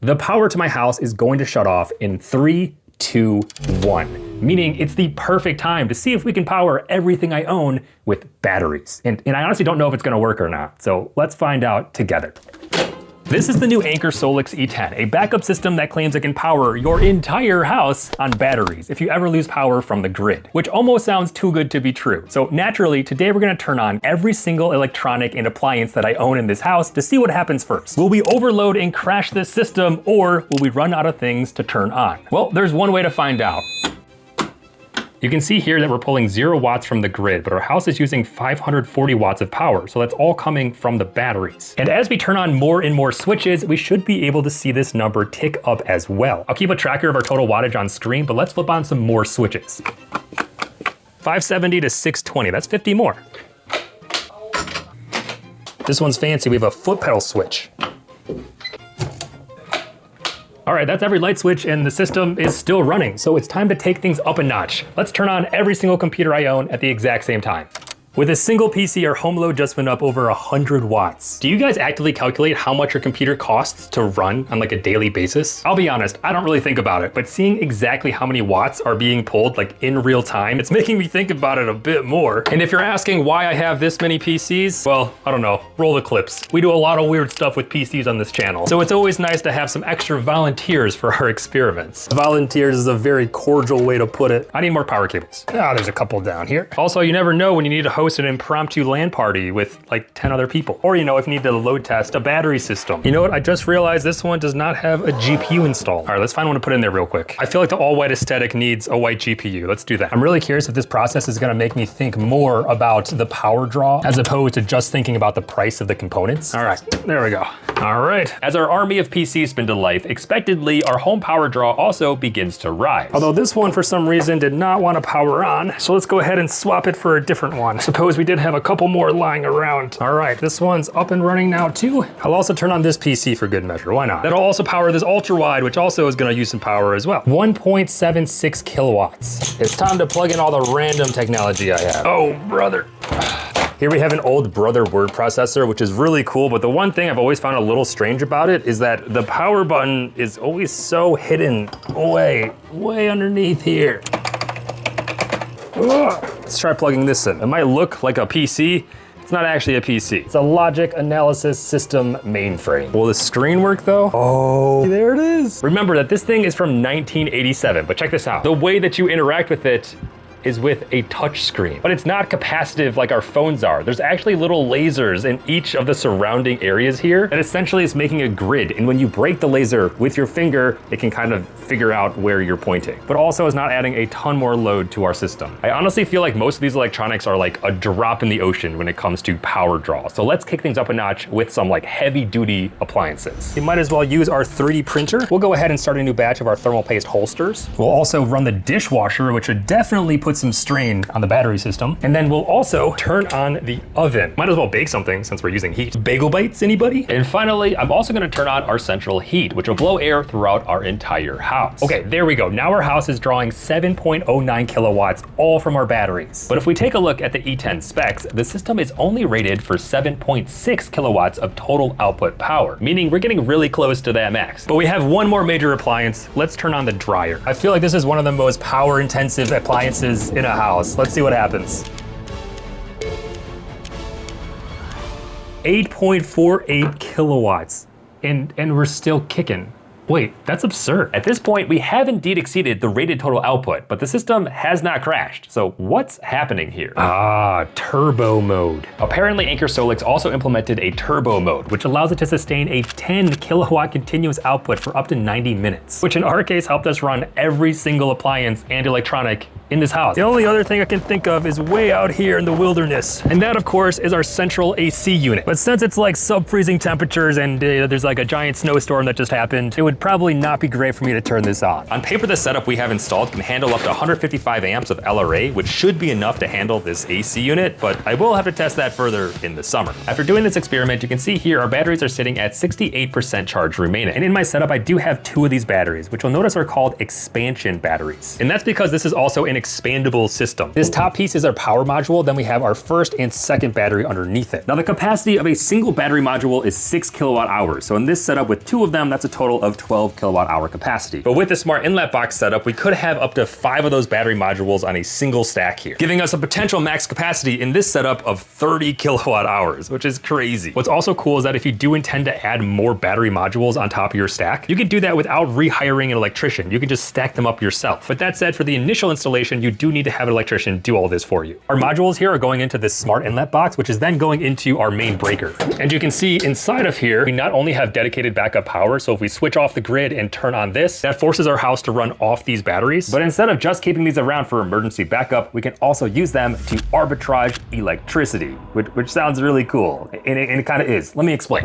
The power to my house is going to shut off in 3, 2, 1. Meaning it's the perfect time to see if we can power everything I own with batteries. And I honestly don't know if it's gonna work or not, so let's find out together. This is the new Anker SOLIX E10, a backup system that claims it can power your entire house on batteries if you ever lose power from the grid, which almost sounds too good to be true. So naturally, today we're gonna turn on every single electronic and appliance that I own in this house to see what happens first. Will we overload and crash this system, or will we run out of things to turn on? Well, there's one way to find out. You can see here that we're pulling 0 watts from the grid, but our house is using 540 watts of power, so that's all coming from the batteries. And as we turn on more and more switches, we should be able to see this number tick up as well. I'll keep a tracker of our total wattage on screen, but let's flip on some more switches. 570 to 620, that's 50 more. This one's fancy, we have a foot pedal switch. All right, that's every light switch and the system is still running, so it's time to take things up a notch. Let's turn on every single computer I own at the exact same time. With a single PC, our home load just went up over 100 watts. Do you guys actively calculate how much your computer costs to run on like a daily basis? I'll be honest, I don't really think about it, but seeing exactly how many watts are being pulled like in real time, it's making me think about it a bit more. And if you're asking why I have this many PCs, well, I don't know, roll the clips. We do a lot of weird stuff with PCs on this channel, so it's always nice to have some extra volunteers for our experiments. Volunteers is a very cordial way to put it. I need more power cables. Ah, there's a couple down here. Also, you never know when you need to host an impromptu LAN party with like 10 other people. Or, you know, if you need to load test a battery system. You know what? I just realized this one does not have a GPU installed. All right, let's find one to put in there real quick. I feel like the all white aesthetic needs a white GPU. Let's do that. I'm really curious if this process is gonna make me think more about the power draw as opposed to just thinking about the price of the components. All right, there we go. All right. As our army of PCs spin to life, expectedly, our home power draw also begins to rise. Although this one, for some reason, did not want to power on. So let's go ahead and swap it for a different one. Suppose we did have a couple more lying around. All right, this one's up and running now too. I'll also turn on this PC for good measure, why not? That'll also power this ultra wide, which also is gonna use some power as well. 1.76 kilowatts. It's time to plug in all the random technology I have. Oh, brother. Here we have an old Brother word processor, which is really cool, but the one thing I've always found a little strange about it is that the power button is always so hidden way underneath here. Ugh. Let's try plugging this in. It might look like a PC. It's not actually a PC. It's a logic analysis system mainframe. Will the screen work though? Oh, there it is. Remember that this thing is from 1987, but check this out. The way that you interact with it is with a touch screen, but it's not capacitive like our phones are. There's actually little lasers in each of the surrounding areas here that essentially is making a grid. And when you break the laser with your finger, it can kind of figure out where you're pointing, but also is not adding a ton more load to our system. I honestly feel like most of these electronics are like a drop in the ocean when it comes to power draw. So let's kick things up a notch with some like heavy duty appliances. You might as well use our 3D printer. We'll go ahead and start a new batch of our thermal paste holsters. We'll also run the dishwasher, which would definitely put some strain on the battery system. And then we'll also turn on the oven. Might as well bake something since we're using heat. Bagel bites, anybody? And finally, I'm also gonna turn on our central heat, which will blow air throughout our entire house. Okay, there we go. Now our house is drawing 7.09 kilowatts, all from our batteries. But if we take a look at the E10 specs, the system is only rated for 7.6 kilowatts of total output power, meaning we're getting really close to that max. But we have one more major appliance. Let's turn on the dryer. I feel like this is one of the most power intensive appliances in a house. Let's see what happens. 8.48 kilowatts, and we're still kicking. Wait, that's absurd. At this point, we have indeed exceeded the rated total output, but the system has not crashed. So what's happening here? Ah, turbo mode. Apparently Anker SOLIX also implemented a turbo mode, which allows it to sustain a 10 kilowatt continuous output for up to 90 minutes, which in our case helped us run every single appliance and electronic in this house. The only other thing I can think of is way out here in the wilderness. And that of course is our central AC unit. But since it's like sub-freezing temperatures and there's like a giant snowstorm that just happened, it would probably not be great for me to turn this on. On paper, the setup we have installed can handle up to 155 amps of LRA, which should be enough to handle this AC unit, but I will have to test that further in the summer. After doing this experiment, you can see here our batteries are sitting at 68% charge remaining. And in my setup, I do have 2 of these batteries, which you'll notice are called expansion batteries. And that's because this is also an and expandable system. This top piece is our power module, then we have our first and second battery underneath it. Now the capacity of a single battery module is 6 kilowatt hours. So in this setup with 2 of them, that's a total of 12 kilowatt hour capacity. But with the smart inlet box setup, we could have up to 5 of those battery modules on a single stack here, giving us a potential max capacity in this setup of 30 kilowatt hours, which is crazy. What's also cool is that if you do intend to add more battery modules on top of your stack, you can do that without rehiring an electrician. You can just stack them up yourself. But that said, for the initial installation, you do need to have an electrician do all this for you. Our modules here are going into this smart inlet box, which is then going into our main breaker. And you can see inside of here, we not only have dedicated backup power, so if we switch off the grid and turn on this, that forces our house to run off these batteries. But instead of just keeping these around for emergency backup, we can also use them to arbitrage electricity, which sounds really cool. And it kind of is. Let me explain.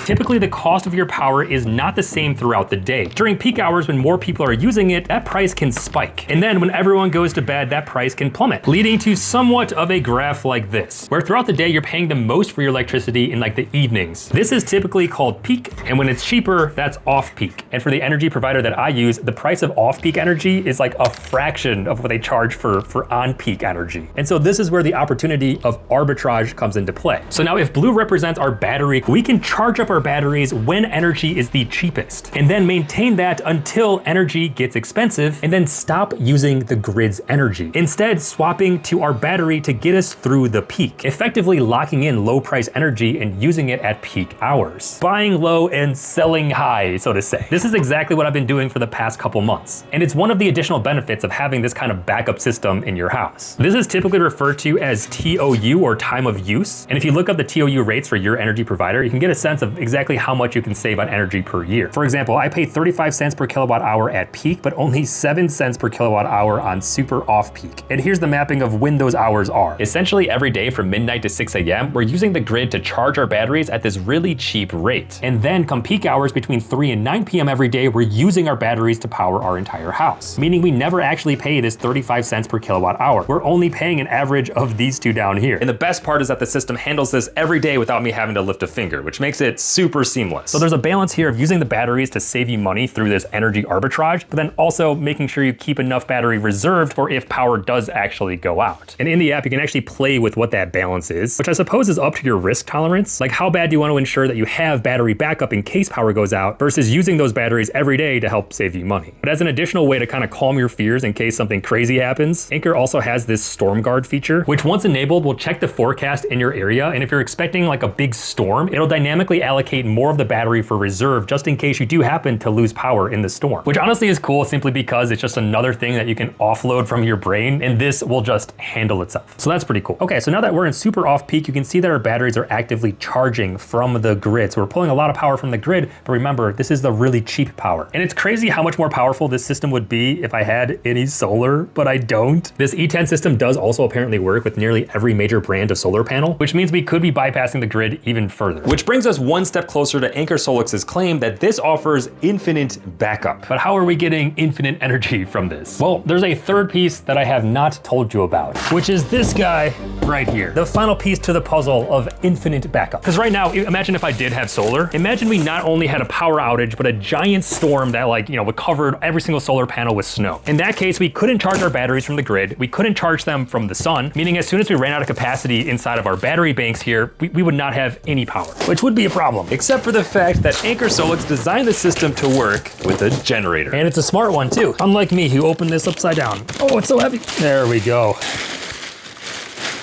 Typically, the cost of your power is not the same throughout the day. During peak hours, when more people are using it, that price can spike. And then when everyone goes to bed, that price can plummet, leading to somewhat of a graph like this, where throughout the day, you're paying the most for your electricity in like the evenings. This is typically called peak, and when it's cheaper, that's off-peak. And for the energy provider that I use, the price of off-peak energy is like a fraction of what they charge for on-peak energy. And so this is where the opportunity of arbitrage comes into play. So now if blue represents our battery, we can charge up our batteries when energy is the cheapest, and then maintain that until energy gets expensive, and then stop using the grid's energy. Instead, swapping to our battery to get us through the peak, effectively locking in low price energy and using it at peak hours. Buying low and selling high, so to say. This is exactly what I've been doing for the past couple months, and it's one of the additional benefits of having this kind of backup system in your house. This is typically referred to as TOU, or time of use, and if you look up the TOU rates for your energy provider, you can get a sense of exactly how much you can save on energy per year. For example, I pay 35 cents per kilowatt hour at peak, but only 7 cents per kilowatt hour on super off peak. And here's the mapping of when those hours are. Essentially every day from midnight to 6 a.m., we're using the grid to charge our batteries at this really cheap rate. And then come peak hours between 3 and 9 p.m. every day, we're using our batteries to power our entire house. Meaning we never actually pay this 35 cents per kilowatt hour. We're only paying an average of these two down here. And the best part is that the system handles this every day without me having to lift a finger, which makes it super seamless. So there's a balance here of using the batteries to save you money through this energy arbitrage, but then also making sure you keep enough battery reserved for if power does actually go out. And in the app, you can actually play with what that balance is, which I suppose is up to your risk tolerance. Like how bad do you want to ensure that you have battery backup in case power goes out versus using those batteries every day to help save you money. But as an additional way to kind of calm your fears in case something crazy happens, Anker also has this storm guard feature, which once enabled will check the forecast in your area. And if you're expecting like a big storm, it'll dynamically allocate more of the battery for reserve just in case you do happen to lose power in the storm, which honestly is cool simply because it's just another thing that you can offload from your brain, and this will just handle itself. So that's pretty cool. Okay, so now that we're in super off peak, you can see that our batteries are actively charging from the grid. So we're pulling a lot of power from the grid, but remember, this is the really cheap power. And it's crazy how much more powerful this system would be if I had any solar, but I don't. This E10 system does also apparently work with nearly every major brand of solar panel, which means we could be bypassing the grid even further. Which brings us one step closer to Anker SOLIX's claim that this offers infinite backup. But how are we getting infinite energy from this? Well, there's a third piece that I have not told you about, which is this guy right here. The final piece to the puzzle of infinite backup. Because right now, imagine if I did have solar. Imagine we not only had a power outage, but a giant storm that would cover every single solar panel with snow. In that case, we couldn't charge our batteries from the grid. We couldn't charge them from the sun, meaning as soon as we ran out of capacity inside of our battery banks here, we would not have any power, which would be a problem. Except for the fact that Anker SOLIX designed the system to work with a generator. And it's a smart one too. Unlike me, who opened this upside down. Oh, it's so heavy. There we go.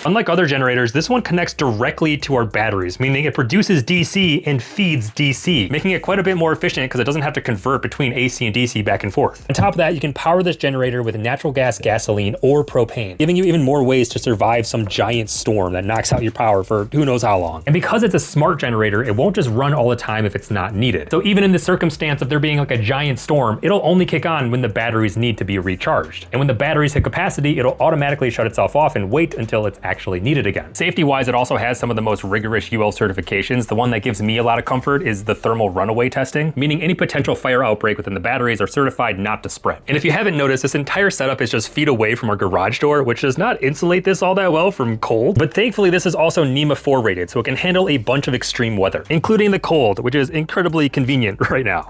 Unlike other generators, this one connects directly to our batteries, meaning it produces DC and feeds DC, making it quite a bit more efficient because it doesn't have to convert between AC and DC back and forth. On top of that, you can power this generator with natural gas, gasoline, or propane, giving you even more ways to survive some giant storm that knocks out your power for who knows how long. And because it's a smart generator, it won't just run all the time if it's not needed. So even in the circumstance of there being like a giant storm, it'll only kick on when the batteries need to be recharged. And when the batteries hit capacity, it'll automatically shut itself off and wait until it's actually needed again. Safety-wise, it also has some of the most rigorous UL certifications. The one that gives me a lot of comfort is the thermal runaway testing, meaning any potential fire outbreak within the batteries are certified not to spread. And if you haven't noticed, this entire setup is just feet away from our garage door, which does not insulate this all that well from cold. But thankfully, this is also NEMA 4 rated, so it can handle a bunch of extreme weather, including the cold, which is incredibly convenient right now.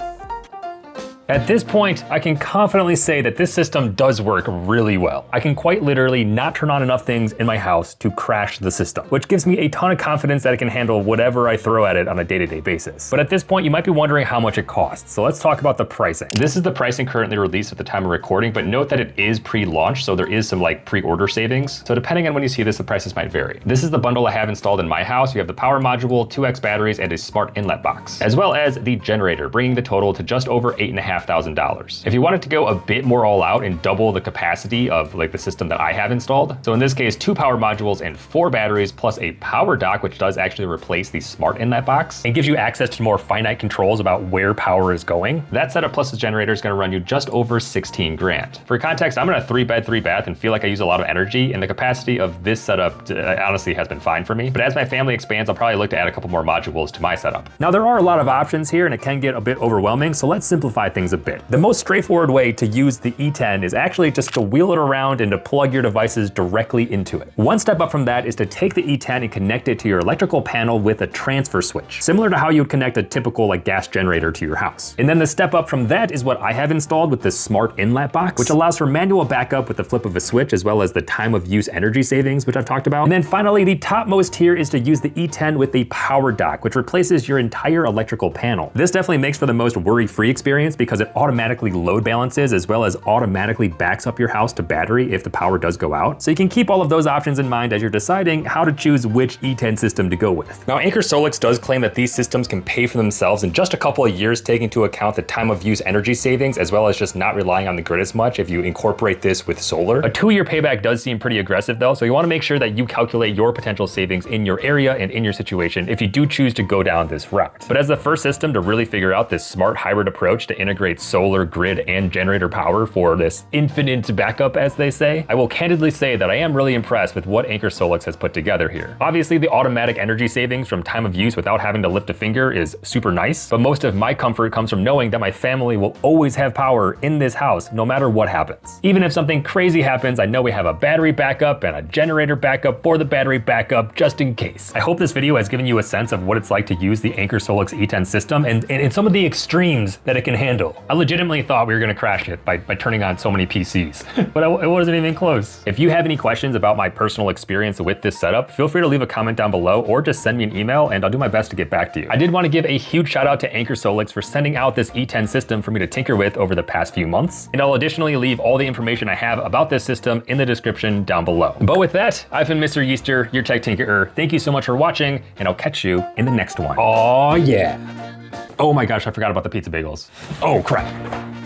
At this point, I can confidently say that this system does work really well. I can quite literally not turn on enough things in my house to crash the system, which gives me a ton of confidence that it can handle whatever I throw at it on a day-to-day basis. But at this point, you might be wondering how much it costs. So let's talk about the pricing. This is the pricing currently released at the time of recording, but note that it is pre-launch, so there is some like pre-order savings. So depending on when you see this, the prices might vary. This is the bundle I have installed in my house. You have the power module, 2X batteries, and a smart inlet box, as well as the generator, bringing the total to just over $8,500. If you wanted to go a bit more all out and double the capacity of like the system that I have installed, so in this case, 2 power modules and 4 batteries plus a power dock, which does actually replace the smart inlet box and gives you access to more finite controls about where power is going. That setup plus the generator is going to run you just over 16 grand. For context, I'm in a 3-bed, 3-bath and feel like I use a lot of energy, and the capacity of this setup honestly has been fine for me. But as my family expands, I'll probably look to add a couple more modules to my setup. Now there are a lot of options here and it can get a bit overwhelming, so let's simplify things a bit. The most straightforward way to use the E10 is actually just to wheel it around and to plug your devices directly into it. One step up from that is to take the E10 and connect it to your electrical panel with a transfer switch, similar to how you would connect a typical like gas generator to your house. And then the step up from that is what I have installed with this smart inlet box, which allows for manual backup with the flip of a switch, as well as the time of use energy savings, which I've talked about. And then finally, the topmost tier is to use the E10 with the power dock, which replaces your entire electrical panel. This definitely makes for the most worry-free experience because it automatically load balances as well as automatically backs up your house to battery if the power does go out. So you can keep all of those options in mind as you're deciding how to choose which E10 system to go with. Now, Anker SOLIX does claim that these systems can pay for themselves in just a couple of years, taking into account the time of use energy savings, as well as just not relying on the grid as much if you incorporate this with solar. A 2-year payback does seem pretty aggressive though, so you want to make sure that you calculate your potential savings in your area and in your situation if you do choose to go down this route. But as the first system to really figure out this smart hybrid approach to integrate solar, grid, and generator power for this infinite backup, as they say, I will candidly say that I am really impressed with what Anker SOLIX has put together here. Obviously, the automatic energy savings from time of use without having to lift a finger is super nice, but most of my comfort comes from knowing that my family will always have power in this house no matter what happens. Even if something crazy happens, I know we have a battery backup and a generator backup for the battery backup just in case. I hope this video has given you a sense of what it's like to use the Anker SOLIX E10 system and some of the extremes that it can handle. I legitimately thought we were gonna crash it by turning on so many PCs, but it wasn't even close. If you have any questions about my personal experience with this setup, feel free to leave a comment down below or just send me an email and I'll do my best to get back to you. I did want to give a huge shout out to Anker SOLIX for sending out this E10 system for me to tinker with over the past few months. And I'll additionally leave all the information I have about this system in the description down below. But with that, I've been Mr. Yeaster, your tech tinkerer. Thank you so much for watching and I'll catch you in the next one. Oh yeah. Oh my gosh, I forgot about the pizza bagels. Oh crap.